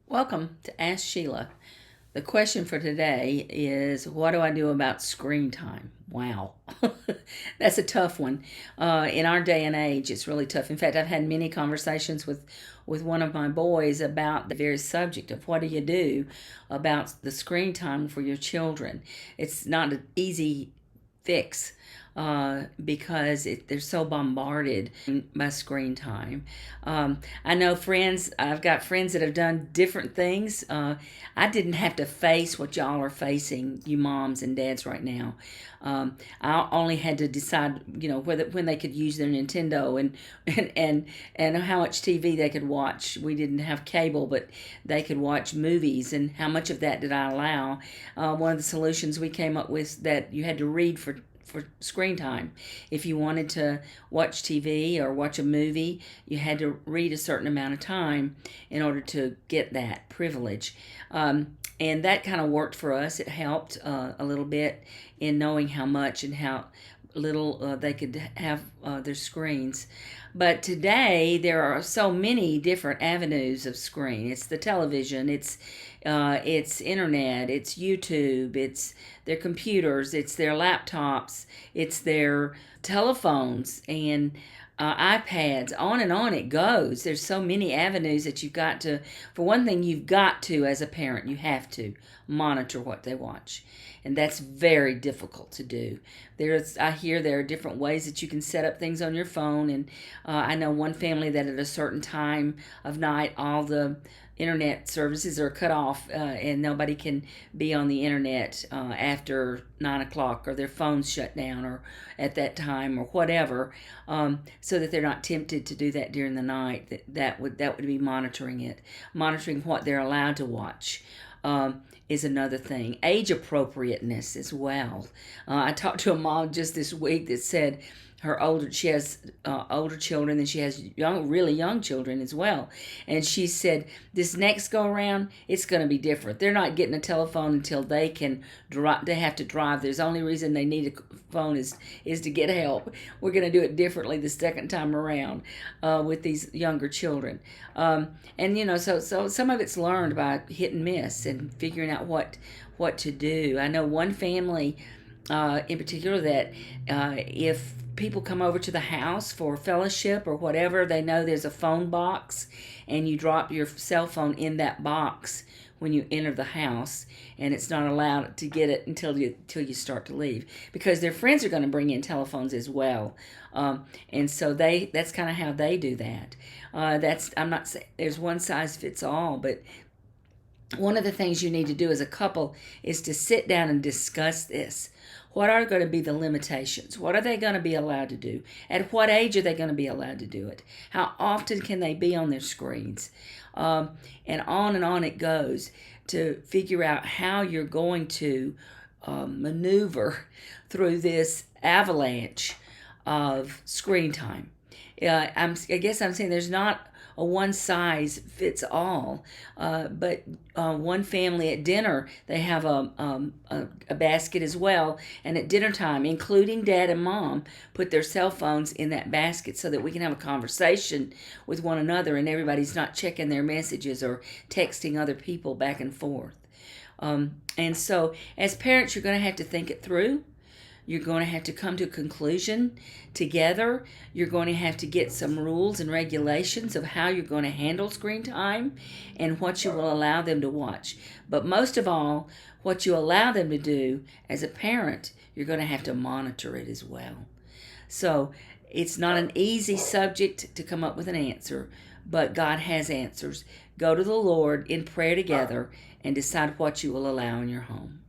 Welcome to Ask Sheila. The question for today is, what do I do about screen time? Wow, that's a tough one. In our day and age, it's really tough. In fact, I've had many conversations with one of my boys about the very subject of what do you do about the screen time for your children. It's not an easy fix because they're so bombarded by screen time. I know friends, I've got friends that have done different things. I didn't have to face what y'all are facing, you moms and dads, right now. I only had to decide, whether when they could use their Nintendo and how much TV they could watch. We didn't have cable, but they could watch movies, and how much of that did I allow? One of the solutions we came up with that you had to read for screen time. If you wanted to watch TV or watch a movie, you had to read a certain amount of time in order to get that privilege. And that kind of worked for us. It helped a little bit in knowing how much and how little they could have their screens. But today there are so many different avenues of screen. It's the television, it's internet, it's YouTube, it's their computers, it's their laptops, it's their telephones and iPads, on and on it goes. There's so many avenues that you've got to, for one thing, you've got to, as a parent, you have to monitor what they watch. And that's very difficult to do. I hear there are different ways that you can set up things on your phone. And I know one family that at a certain time of night, all the internet services are cut off and nobody can be on the internet after 9 o'clock, or their phones shut down or at that time or whatever, so that they're not tempted to do that during the night. That would be monitoring what they're allowed to watch. Is another thing. Age appropriateness as well. I talked to a mom just this week that said she has older children, and she has really young children as well. And she said, this next go around, it's going to be different. They're not getting a telephone until they can drive. They have to drive. There's only reason they need a phone is to get help. We're going to do it differently the second time around with these younger children. And so some of it's learned by hit and miss and figuring out what to do. I know one family in particular that if people come over to the house for fellowship or whatever, they know there's a phone box, and you drop your cell phone in that box when you enter the house, and it's not allowed to get it until you start to leave, because their friends are going to bring in telephones as well. And so that's kind of how they do that. I'm not saying there's one size fits all, but one of the things you need to do as a couple is to sit down and discuss this. What are going to be the limitations? What are they going to be allowed to do? At what age are they going to be allowed to do it? How often can they be on their screens? And on it goes, to figure out how you're going to maneuver through this avalanche of screen time. I guess I'm saying there's not a one size fits all, but one family at dinner, they have a basket as well, and at dinner time, including dad and mom, put their cell phones in that basket so that we can have a conversation with one another, and everybody's not checking their messages or texting other people back and forth. And so as parents, you're going to have to think it through. You're going to have to come to a conclusion together. You're going to have to get some rules and regulations of how you're going to handle screen time and what you will allow them to watch. But most of all, what you allow them to do as a parent, you're going to have to monitor it as well. So it's not an easy subject to come up with an answer, but God has answers. Go to the Lord in prayer together and decide what you will allow in your home.